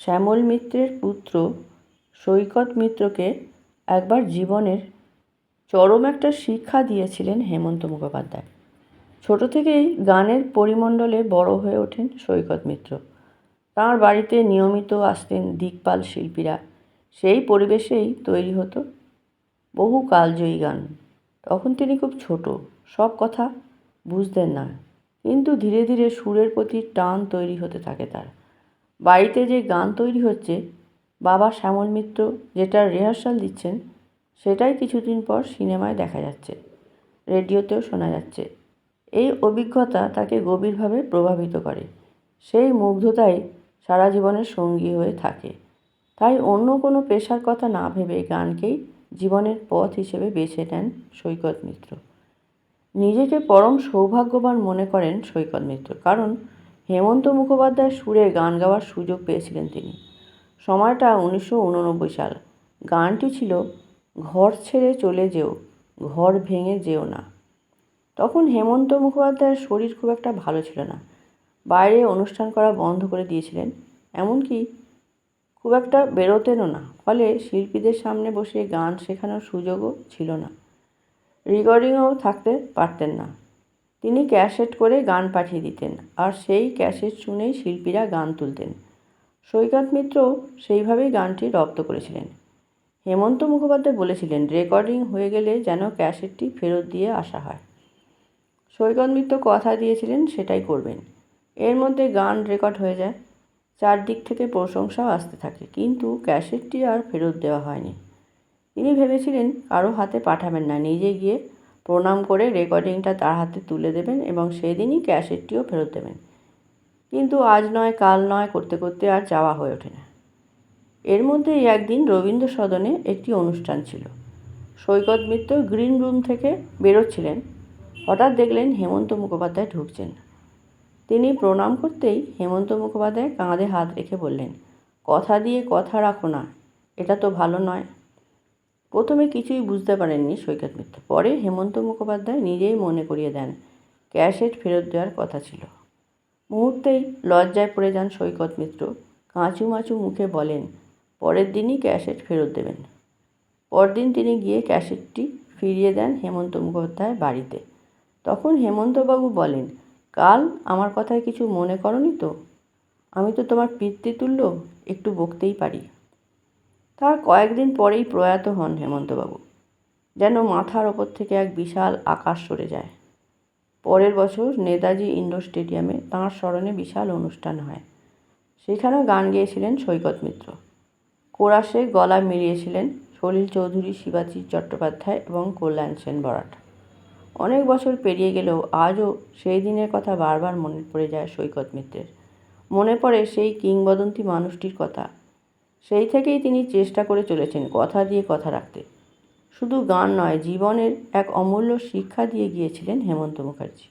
শ্যামল মিত্রের পুত্র সৈকত মিত্রকে একবার জীবনের চরম একটা শিক্ষা দিয়েছিলেন হেমন্ত মুখোপাধ্যায়। ছোট থেকেই গানের পরিমণ্ডলে বড় হয়ে ওঠেন সৈকত মিত্র। তাঁর বাড়িতে নিয়মিত আসতেন দিকপাল শিল্পীরা। সেই পরিবেশেই তৈরি হতো বহু কালজয়ী গান। তখন তিনি খুব ছোট, সব কথা বুঝতেন না, কিন্তু ধীরে ধীরে সুরের প্রতি টান তৈরি হতে থাকে তার। বাড়িতে যে গান তৈরি হচ্ছে, বাবা শ্যামল মিত্র যেটার রিহার্সাল দিচ্ছেন, সেটাই কিছুদিন পর সিনেমায় দেখা যাচ্ছে, রেডিওতেও শোনা যাচ্ছে। এই অভিজ্ঞতা তাকে গভীরভাবে প্রভাবিত করে। সেই মুগ্ধতাই সারা জীবনের সঙ্গী হয়ে থাকে। তাই অন্য কোনো পেশার কথা না ভেবে গানকেই জীবনের পথ হিসেবে বেছে নেন সৈকত মিত্র। নিজেকে পরম সৌভাগ্যবান মনে করেন সৈকত মিত্র, কারণ হেমন্ত মুখোপাধ্যায়ের সুরে গান গাওয়ার সুযোগ পেয়েছিলেন তিনি। সময়টা 1989 সাল। গানটি ছিল ঘর ছেড়ে চলে যেও, ঘর ভেঙে যেও না। তখন হেমন্ত মুখোপাধ্যায়ের শরীর খুব একটা ভালো ছিল না। বাইরে অনুষ্ঠান করা বন্ধ করে দিয়েছিলেন, এমনকি খুব একটা বেরোতেনও না। ফলে শিল্পীদের সামনে বসে গান শেখানোর সুযোগও ছিল না। রেকর্ডিংও থাকতে পারতেন না। তিনি ক্যাসেট করে গান পাঠিয়ে দিতেন, আর সেই ক্যাসেট শুনেই শিল্পীরা গান তুলতেন। সৈকত মিত্র সেইভাবেই গানটি রপ্ত করেছিলেন। হেমন্ত মুখোপাধ্যায় বলেছিলেন, রেকর্ডিং হয়ে গেলে যেন ক্যাসেটটি ফেরত দিয়ে আসা হয়। সৈকত মিত্র কথা দিয়েছিলেন সেটাই করবেন। এর মধ্যে গান রেকর্ড হয়ে যায়, চারদিক থেকে প্রশংসাও আসতে থাকে, কিন্তু ক্যাসেটটি আর ফেরত দেওয়া হয়নি। তিনি ভেবেছিলেন কারো হাতে পাঠাবেন না, নিজে গিয়ে প্রণাম করে রেকর্ডিংটা তার হাতে তুলে দেবেন এবং সেদিনই ক্যাসেটটিও ফেরত দেবেন। কিন্তু আজ নয় কাল নয় করতে করতে আর যাওয়া হয়ে ওঠে না। এর মধ্যেই একদিন রবীন্দ্র সদনে একটি অনুষ্ঠান ছিল। সৈকত মিত্র গ্রিন রুম থেকে বেরোচ্ছিলেন, হঠাৎ দেখলেন হেমন্ত মুখোপাধ্যায় ঢুকছেন। তিনি প্রণাম করতেই হেমন্ত মুখোপাধ্যায় কাঁধে হাত রেখে বললেন, কথা দিয়ে কথা রাখো না, এটা তো ভালো নয়। প্রথমে কিছুই বুঝতে পারেননি সৈকত মিত্র। পরে হেমন্ত মুখোপাধ্যায় নিজেই মনে করিয়ে দেন ক্যাসেট ফেরত দেওয়ার কথা ছিল। মুহূর্তেই লজ্জায় পড়ে যান সৈকত মিত্র। কাঁচুমাচু মুখে বলেন, পরের দিনই ক্যাসেট ফেরত দেবেন। পরদিন তিনি গিয়ে ক্যাসেটটি ফিরিয়ে দেন হেমন্ত মুখোপাধ্যায়ের বাড়িতে। তখন হেমন্তবাবু বলেন, কাল আমার কথায় কিছু মনে করনি তো? আমি তো তোমার পিতৃতুল্য, একটু বকতেই পারি। তার কয়েকদিন পরেই প্রয়াত হন হেমন্তবাবু। যেন মাথার ওপর থেকে এক বিশাল আকাশ সরে যায়। পরের বছর নেতাজি ইন্ডোর স্টেডিয়ামে তাঁর স্মরণে বিশাল অনুষ্ঠান হয়। সেখানেও গান গেয়েছিলেন সৈকত মিত্র। কোরাসে গলা মিলিয়েছিলেন সলিল চৌধুরী, শিবাজী চট্টোপাধ্যায় এবং কল্যাণ সেন বরাট। অনেক বছর পেরিয়ে গেলেও আজও সেই দিনের কথা বারবার মনে পড়ে যায় সৈকত মিত্রের। মনে পড়ে সেই কিংবদন্তি মানুষটির কথা। সেই থেকেই তিনি চেষ্টা করে চলেছেন কথা দিয়ে কথা রাখতে। শুধু গান নয়, জীবনের এক অমূল্য শিক্ষা দিয়ে গিয়েছিলেন হেমন্ত মুখার্জি।